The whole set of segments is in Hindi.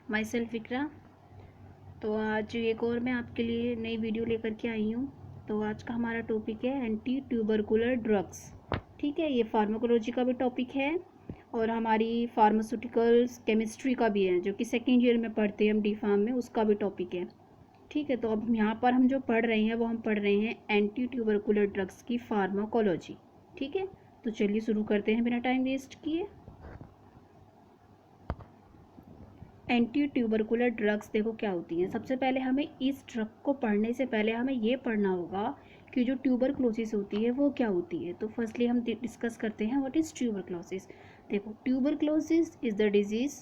माई सेल्फ इकरा। तो आज एक और मैं आपके लिए नई वीडियो लेकर के आई हूँ। तो आज का हमारा टॉपिक है एंटी ट्यूबरकुलर ड्रग्स। ठीक है, ये फार्माकोलॉजी का भी टॉपिक है और हमारी फार्मास्यूटिकल्स केमिस्ट्री का भी है, जो कि सेकेंड ईयर में पढ़ते हैं हम डी फार्म में, उसका भी टॉपिक है। ठीक है, तो अब यहाँ पर हम जो पढ़ रहे हैं वो हम पढ़ रहे हैं एंटी ट्यूबरकुलर ड्रग्स की फार्माकोलॉजी। ठीक है, तो चलिए शुरू करते हैं बिना टाइम वेस्ट किए। एंटी ट्यूबरकुलर ड्रग्स देखो क्या होती हैं। सबसे पहले हमें इस ड्रग को पढ़ने से पहले हमें ये पढ़ना होगा कि जो ट्यूबरक्लोसिस होती है वो क्या होती है। तो फर्स्टली हम डिस्कस करते हैं व्हाट इज़ ट्यूबरक्लोसिस। देखो, tuberculosis is the disease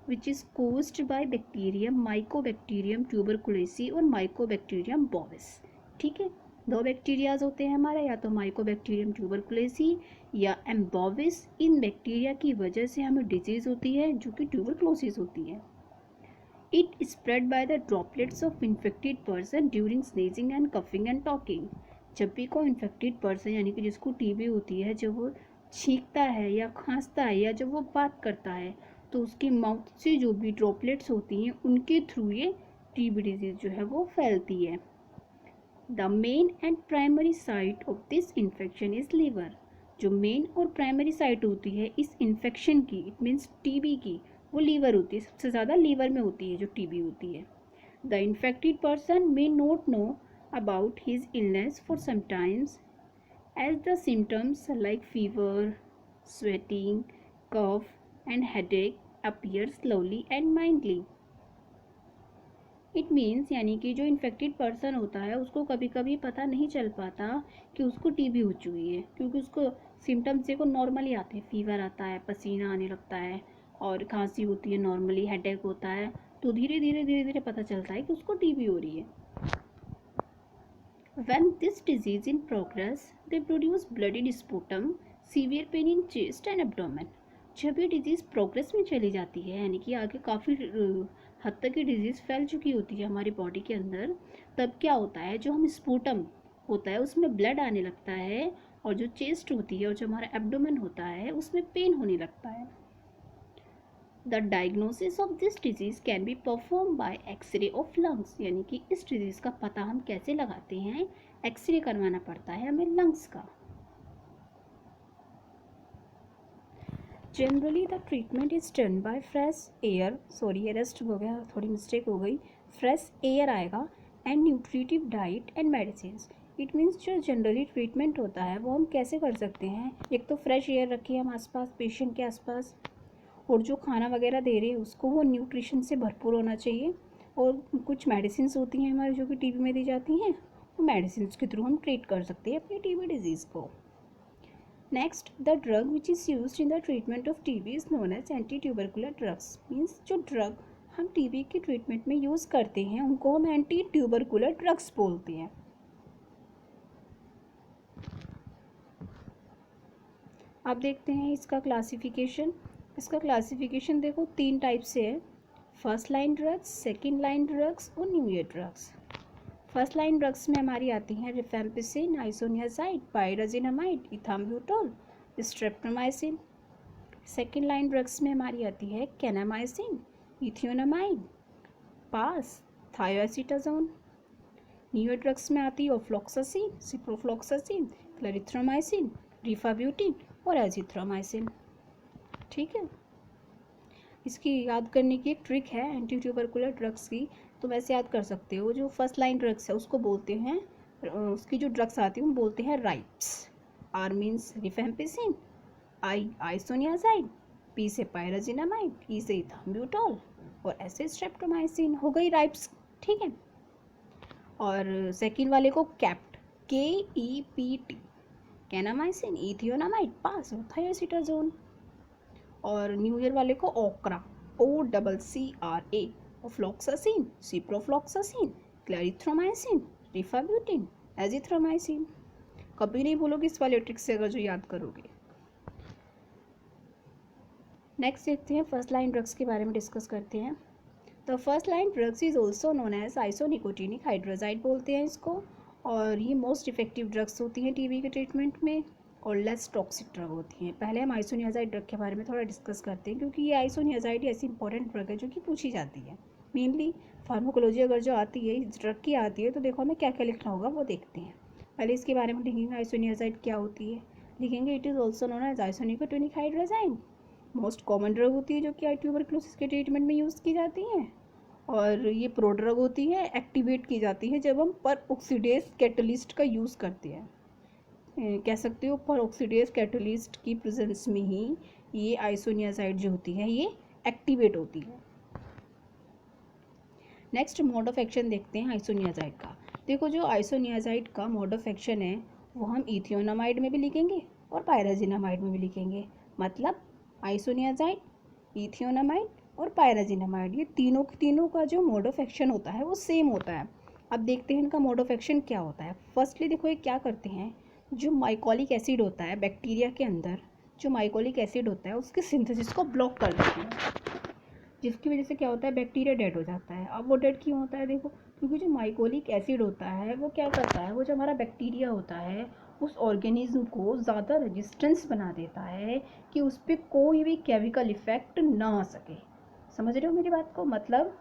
which is caused by bacterium mycobacterium tuberculosis और माइकोबैक्टीरियम बोविस। ठीक है, दो बैक्टीरियाज होते हैं हमारे, या तो माइकोबैक्टीरियम ट्यूबरकुलेसी या एम्बोविस। इन बैक्टीरिया की वजह से हमें डिजीज़ होती है जो कि ट्यूबरक्लोसिस होती है। It is spread by the droplets of infected person during sneezing and coughing and talking। जब भी कोई इन्फेक्टेड पर्सन यानी कि जिसको टीबी होती है, जब वो छींकता है या खांसता है या जब वो बात करता है, तो उसकी माउथ से जो भी ड्रॉपलेट्स होती हैं उनके थ्रू ये टीबी डिजीज़ जो है वो फैलती है। The main and primary site of this infection is liver. जो मेन और प्राइमरी साइट होती है इस इन्फेक्शन की, इट मीन्स टीबी की, वो लीवर होती है। सबसे ज़्यादा लीवर में होती है जो टीबी होती है। The infected person may not know about his illness for some times as the symptoms like fever, sweating, cough and headache appear slowly and mildly. It means यानी कि जो इन्फेक्टेड पर्सन होता है उसको कभी कभी पता नहीं चल पाता कि उसको टीबी हो चुकी है, क्योंकि उसको सिम्टम्स देखो नॉर्मली आते हैं। फीवर आता है, पसीना आने लगता है और खांसी होती है, नॉर्मली हेडेक होता है। तो धीरे धीरे पता चलता है कि उसको टीबी हो रही है। When this disease in progress, they produce bloody sputum, severe pain in chest and abdomen। जब ये डिजीज़ प्रोग्रेस में चली जाती है, यानी कि आगे काफ़ी हद तक ये डिजीज़ फैल चुकी होती है हमारी बॉडी के अंदर, तब क्या होता है, जो हम स्पूटम होता है उसमें ब्लड आने लगता है, और जो चेस्ट होती है और जो हमारा एब्डोमेन होता है उसमें पेन होने लगता है। The diagnosis of this disease can be perform by x-ray of lungs. यानी कि इस डिजीज़ का पता हम कैसे लगाते हैं, एक्सरे करवाना पड़ता है हमें लंग्स का। Generally the treatment is done by fresh air, sorry rest हो गया, थोड़ी मिस्टेक हो गई, फ्रेश एयर आएगा, and nutritive diet and medicine. It means जो जनरली ट्रीटमेंट होता है वो हम कैसे कर सकते हैं। एक तो फ्रेश एयर रखिए हम आसपास, पेशेंट के आसपास, और जो खाना वगैरह दे रहे हैं उसको वो न्यूट्रिशन से भरपूर होना चाहिए। और कुछ मेडिसिन होती हैं हमारी जो कि टीबी में दी जाती हैं, वो मेडिसिन के थ्रू हम ट्रीट कर सकते हैं अपनी टीबी डिजीज़ को। Next, the drug which is used in the treatment of TB is known as anti tubercular drugs. Means जो ड्रग हम टीबी के ट्रीटमेंट में यूज़ करते हैं उनको हम एंटी ट्यूबरकुलर ड्रग्स बोलते हैं। अब देखते हैं इसका क्लासिफिकेशन। इसका क्लासिफिकेशन देखो 3 टाइप से है, first line drugs, second line drugs और newer drugs. First line drugs में हमारी आती हैं rifampicin, isoniazid, pyrazinamide, ethambutol, streptomycin. Second line drugs में हमारी आती है kanamycin, ethionamide, PAS, thioacetazone. Newer drugs में आती है ऑफ्लॉक्सासिन, सिप्रोफ्लॉक्सासिन, क्लैरिथ्रोमाइसिन, रिफाब्यूटिन और एजिथ्रोमाइसिन। ठीक है, इसकी याद करने की एक ट्रिक है एंटी ट्यूबरकुलर ड्रग्स की, तो वैसे याद कर सकते हो। जो फर्स्ट लाइन ड्रग्स है उसको बोलते हैं, उसकी जो ड्रग्स आती है वो बोलते हैं RIPES. R means rifampicin, I isoniazid, P से पायराजिनामाइड, ई से इथाम्ब्यूटोल और ऐसे स्ट्रेप्टोमाइसिन। हो गई राइप्स। ठीक है, और सेकेंड वाले को kept, KEPT, kanamycin, ethionamide, PAS और थायोसिटाजोन। और न्यू ईयर वाले को okra, OCCRA, ofloxacin, ciprofloxacin, clarithromycin, rifabutin, azithromycin. कभी नहीं भूलोगे इस वाले ट्रिक से अगर जो याद करोगे। नेक्स्ट देखते हैं फर्स्ट लाइन ड्रग्स के बारे में डिस्कस करते हैं। तो first line drugs is also known as isonicotinic hydrazide बोलते हैं इसको, और ये मोस्ट इफेक्टिव ड्रग्स होती हैं टीबी के ट्रीटमेंट में। और लेस टॉक्सिक ड्रग होती हैं। पहले हम आइसोनियाजाइड ड्रग के बारे में थोड़ा डिस्कस करते हैं, क्योंकि ये आइसोनियाजाइड ऐसी इंपॉर्टेंट ड्रग है जो कि पूछी जाती है मेनली। फार्माकोलॉजी अगर जो आती है इस ड्रग की आती है तो देखो हमें क्या क्या लिखना होगा वो देखते हैं। पहले इसके बारे में लिखेंगे आइसोनियाजाइड क्या होती है, लिखेंगे it is also known as isonicotinic hydrazine. Most common drug होती है जो कि ट्यूबरक्लोसिस के ट्रीटमेंट में यूज़ की जाती है। और ये प्रोड्रग होती है, एक्टिवेट की जाती है जब हम पर ऑक्सीडेज कैटलिस्ट का यूज़ करते हैं। कह सकते हो पर ऑक्सीडेज कैटलिस्ट की प्रेजेंस में ही ये आइसोनियाजाइड जो होती है ये एक्टिवेट होती है। नेक्स्ट मोड ऑफ एक्शन देखते हैं आइसोनियाजाइड का। देखो जो आइसोनियाजाइड का मोड ऑफ एक्शन है वो हम इथियोनामाइड में भी लिखेंगे और पायराजिनामाइड में भी लिखेंगे। मतलब आइसोनियाजाइड, इथियोनामाइड और पायराजिनामाइड ये तीनों का जो मोड ऑफ एक्शन होता है वो सेम होता है। अब देखते हैं इनका मोड ऑफ एक्शन क्या होता है। फर्स्टली देखो ये क्या करते हैं, जो माइकोलिक एसिड होता है बैक्टीरिया के अंदर, जो माइकोलिक एसिड होता है उसके सिंथेसिस को ब्लॉक कर देते हैं, जिसकी वजह से क्या होता है बैक्टीरिया डेड हो जाता है। अब वो डेड क्यों होता है, देखो क्योंकि जो माइकोलिक एसिड होता है वो क्या करता है, वो जो हमारा बैक्टीरिया होता है उस ऑर्गेनिज्म को ज़्यादा रेजिस्टेंस बना देता है कि उस पर कोई भी केमिकल इफेक्ट ना आ सके। समझ रहे हो मेरी बात को। मतलब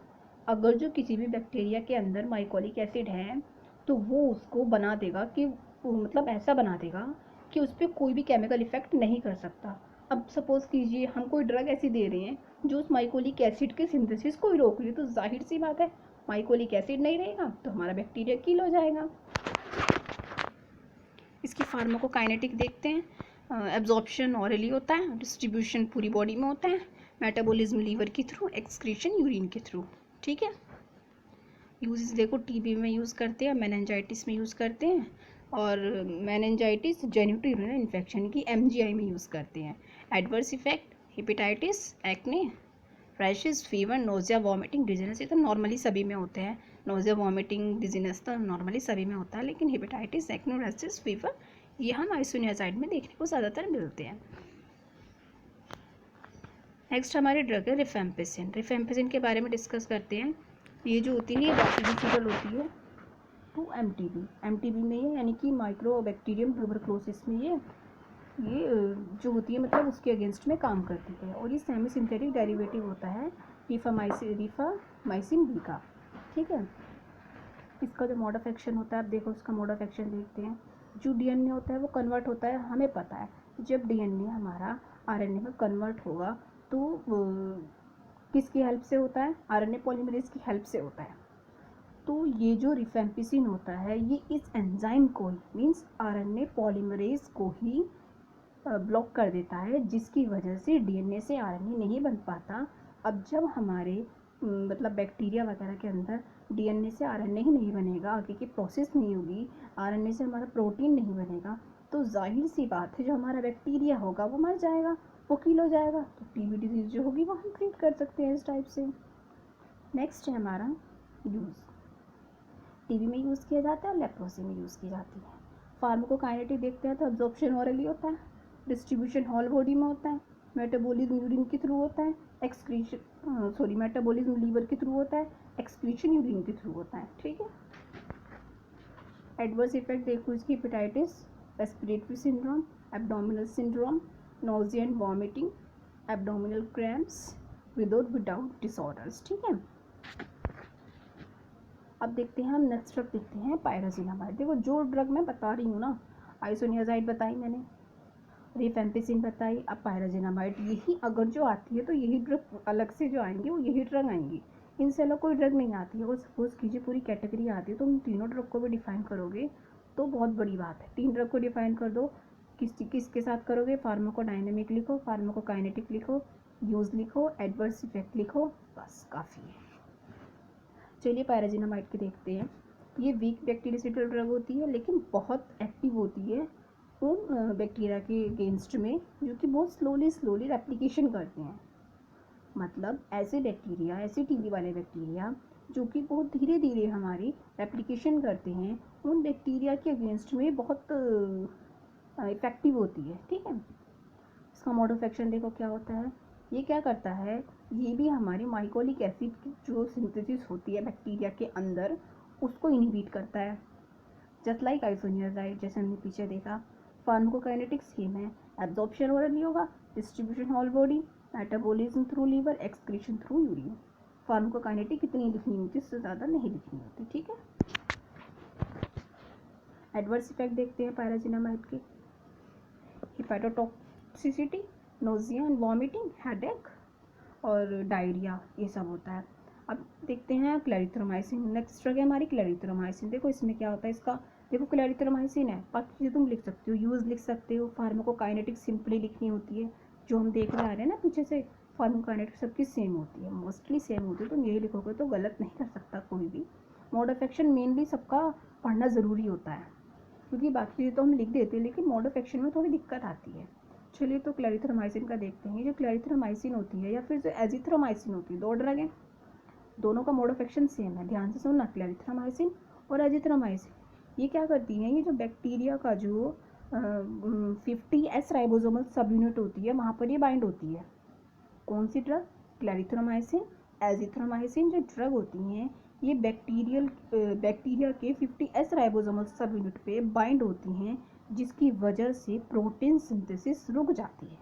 अगर जो किसी भी बैक्टीरिया के अंदर माइकोलिक एसिड है तो वो उसको बना देगा कि मतलब ऐसा बना देगा कि उस पर कोई भी केमिकल इफेक्ट नहीं कर सकता। अब सपोज़ कीजिए हम कोई ड्रग ऐसी दे रहे हैं जो उस माइकोलिक एसिड के सिंथेसिस को ही रोक रही है, तो जाहिर सी बात है माइकोलिक एसिड नहीं रहेगा तो हमारा बैक्टीरिया किल हो जाएगा। इसकी फार्माकोकाइनेटिक देखते हैं। एब्जॉर्प्शन ऑरली होता है, डिस्ट्रीब्यूशन पूरी बॉडी में होता है, मेटाबॉलिज्म लीवर के थ्रू, एक्सक्रीशन यूरिन के थ्रू। ठीक है। यूजेस देखो टीबी में यूज़ करते हैं, मेनिंजाइटिस में यूज़ करते हैं, और मेनिंजाइटिस जेनिटल यूरिनरी इन्फेक्शन की एमजीआई में यूज़ करते हैं। Adverse effect hepatitis, acne, rashes, fever, nausea, vomiting, dizziness, ये तो नॉर्मली सभी में होते हैं। नोजिया, वॉमिटिंग, डिजीनेस तो नॉर्मली सभी में होता है, लेकिन हेपेटाइटिस, एक्ने, रैशेस, फीवर ये हम आइसोनियाजाइड में देखने को ज़्यादातर मिलते हैं। नेक्स्ट हमारी ड्रग है रिफेम्पिसिन। रिफेम्पिसिन के बारे में डिस्कस करते हैं। ये जो होती है ये बायोलॉजिकल होती है टू एमटीबी में ये यानी कि माइक्रोबैक्टीरियम ट्यूबरक्लोसिस में ये जो होती है मतलब उसके अगेंस्ट में काम करती है। और ये सेमी सिंथेटिक डेरिवेटिव होता है रिफामाइसिन बी का। ठीक है। इसका जो मोड ऑफ एक्शन होता है, अब देखो इसका मोड ऑफ एक्शन देखते हैं। जो डीएनए होता है वो कन्वर्ट होता है, हमें पता है जब डीएनए हमारा आरएनए में कन्वर्ट होगा तो किसकी हेल्प से होता है, आरएनए पॉलीमरेज की हेल्प से होता है। तो ये जो रिफेम्पिसिन होता है ये इस एंजाइम को ही मीन्स आरएनए पॉलीमरेज को ही ब्लॉक कर देता है, जिसकी वजह से डीएनए से आरएनए नहीं बन पाता। अब जब हमारे मतलब बैक्टीरिया वगैरह के अंदर डीएनए से आरएनए ही नहीं बनेगा, आगे की प्रोसेस नहीं होगी, आरएनए से हमारा प्रोटीन नहीं बनेगा, तो जाहिर सी बात है जो हमारा बैक्टीरिया होगा वो मर जाएगा, वो किल हो जाएगा। तो टीबी डिजीज़ जो होगी वो हम ट्रीट कर सकते हैं इस टाइप से। नेक्स्ट है हमारा यूज़। टीबी में यूज़ किया जाता है और लेप्रोसी में यूज़ की जाती है। फार्माकोकाइनेटिक देखते हैं तो एब्जॉर्प्शन ऑरली होता है, डिस्ट्रीब्यूशन हॉल बॉडी में होता है, मेटाबॉलिज्म यूरिन के थ्रू होता है, मेटाबॉलिज्म लीवर के थ्रू होता है, एक्सक्रीशन यूरिन के थ्रू होता है। ठीक है। एडवर्स इफेक्ट देखो इसकी hepatitis, respiratory syndrome, abdominal syndrome, nausea and vomiting, abdominal cramps without disorders. ठीक है। अब देखते हैं हम नेक्स्ट ड्रग देखते हैं पायराजिनामाइड। देखो जो ड्रग मैं बता रही हूँ ना, आइसोनियाजाइड बताई मैंने, रिफेम्पिसिन बताई, अब पायराजिनामाइड, यही अगर जो आती है तो यही ड्रग अलग से जो आएंगी वो यही ड्रग आएंगी, इनसे अलग कोई ड्रग नहीं आती है। वो सपोज कीजिए पूरी कैटेगरी आती है तो उन तीनों ड्रग को भी डिफाइन करोगे तो बहुत बड़ी बात है। 3 ड्रग को डिफाइन कर दो, किसके साथ करोगे, फार्माकोडायनेमिक लिखो, फार्माकोकाइनेटिक लिखो, यूज लिखो, एडवर्स इफेक्ट लिखो, बस काफ़ी है। चलिए पायराजिनामाइड के देखते हैं। ये वीक बैक्टीरियासिडल ड्रग होती है लेकिन बहुत एक्टिव होती है उन बैक्टीरिया के अगेंस्ट में जो कि बहुत स्लोली रेप्लिकेशन करते हैं। मतलब ऐसे बैक्टीरिया, ऐसे टीबी वाले बैक्टीरिया जो कि बहुत धीरे धीरे हमारी रेप्लिकेशन करते हैं, उन बैक्टीरिया के अगेंस्ट में बहुत इफेक्टिव होती है। ठीक है। इसका मोड ऑफ एक्शन देखो क्या होता है। ये क्या करता है, ये भी हमारी माइकोलिक एसिड की जो सिंथेसिस होती है बैक्टीरिया के अंदर उसको इनहिबिट करता है, जस्ट लाइक आइसोनियाजाइड जैसे हमने पीछे देखा। फार्माकोकाइनेटिक्स सेम है, एब्जॉर्प्शन वगैरह नहीं होगा, distribution whole body, metabolism through liver, excretion through urine. Pharmacokinetic इतनी लिखनी होती है, इससे ज़्यादा नहीं लिखनी होती, ठीक है। एडवर्स इफेक्ट देखते हैं पायराजिनामाइड के। हिपैटोटॉक्सिसिटी, नोजिया एंड वॉमिटिंग, हेडेक और डायरिया, ये सब होता है। अब देखते हैं क्लैरिथ्रोमाइसिन। नेक्स्ट ड्रग है हमारी क्लैरिथ्रोमाइसिन। देखो इसमें क्या होता है इसका, देखो क्लैरिथ्रोमाइसिन है, बाकी चीज़ें तुम लिख सकते हो, यूज़ लिख सकते हो, फार्माकोकाइनेटिक सिंपली लिखनी होती है, जो हम देख रहे आ रहे हैं ना पीछे से, फार्माकोकाइनेटिक सबकी सेम होती है, मोस्टली सेम होती है, तुम यही लिखोगे तो गलत नहीं कर सकता कोई भी। मोड ऑफ एक्शन मेनली सबका पढ़ना ज़रूरी होता है, क्योंकि बाकी चीज़ें तो हम लिख देते हैं, लेकिन मोड ऑफ एक्शन में थोड़ी दिक्कत आती है। चलिए तो क्लैरिथ्रोमाइसिन का देखते हैं। जो क्लैरिथ्रोमाइसिन होती है या फिर जो एजिथ्रोमाइसिन होती है, दो ड्रग हैं, दोनों का मोड ऑफ एक्शन सेम है, ध्यान से सुनना, क्लैरिथ्रोमाइसिन और एजिथ्रोमाइसिन। ये क्या करती हैं, ये जो बैक्टीरिया का जो 50S राइबोसोमल सब यूनिट होती है, वहाँ पर ये बाइंड होती है। कौन सी ड्रग, क्लैरिथ्रोमाइसिन, एजिथ्रोमाइसिन जो ड्रग होती हैं, ये बैक्टीरिया के 50S राइबोसोमल सब यूनिट पे बाइंड होती हैं, जिसकी वजह से प्रोटीन सिंथेसिस रुक जाती है।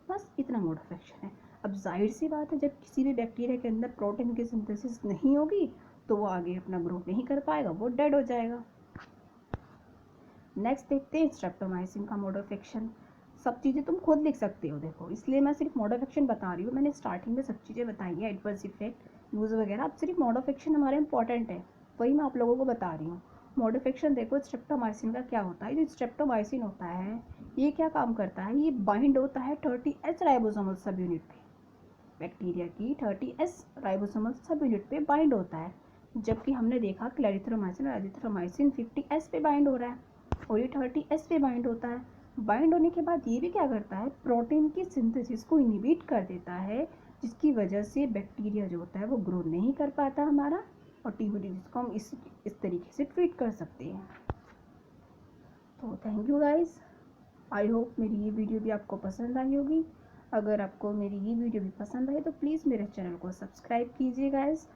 बस इतना मोड ऑफ एक्शन है। अब जाहिर सी बात है, जब किसी भी बैक्टीरिया के अंदर प्रोटीन की सिंथेसिस नहीं होगी तो वो आगे अपना ग्रोथ नहीं कर पाएगा, वो डेड हो जाएगा। नेक्स्ट देखते हैं स्ट्रेप्टोमाइसिन का मोड ऑफ एक्शन। सब चीज़ें तुम खुद लिख सकते हो, देखो इसलिए मैं सिर्फ मोड ऑफ एक्शन बता रही हूँ, मैंने स्टार्टिंग में सब चीज़ें बताई हैं, एडवर्स इफेक्ट, यूज़ वगैरह। अब सिर्फ मोड ऑफ एक्शन हमारा इंपॉर्टेंट है, वही मैं आप लोगों को बता रही हूँ। मोड ऑफ एक्शन देखो स्ट्रेप्टोमाइसिन का क्या होता है। जो स्ट्रेप्टोमाइसिन होता है ये क्या काम करता है, ये बाइंड होता है 30S राइबोसोमल सब यूनिट पे, बैक्टीरिया की 30S राइबोसोमल सब यूनिट पे बाइंड होता है, जबकि हमने देखा क्लैरिथ्रोमाइसिन और एजिथ्रोमाइसिन 50S पे बाइंड हो रहा है और ये 30S पे बाइंड होता है। बाइंड होने के बाद ये भी क्या करता है, प्रोटीन की सिंथेसिस को इनहिबिट कर देता है, जिसकी वजह से बैक्टीरिया जो होता है वो ग्रो नहीं कर पाता हमारा, और टीबी डिजीज को हम इस तरीके से ट्रीट कर सकते हैं। तो thank you guys, I hope मेरी ये वीडियो भी आपको पसंद आई होगी। अगर आपको मेरी ये वीडियो भी पसंद आई तो प्लीज़ मेरे चैनल को सब्सक्राइब कीजिए गाइस।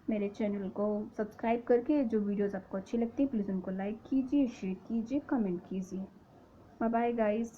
मेरे चैनल को सब्सक्राइब करके जो वीडियोस आपको अच्छी लगती है प्लीज़ उनको लाइक कीजिए, शेयर कीजिए, कमेंट कीजिए। Bye bye guys.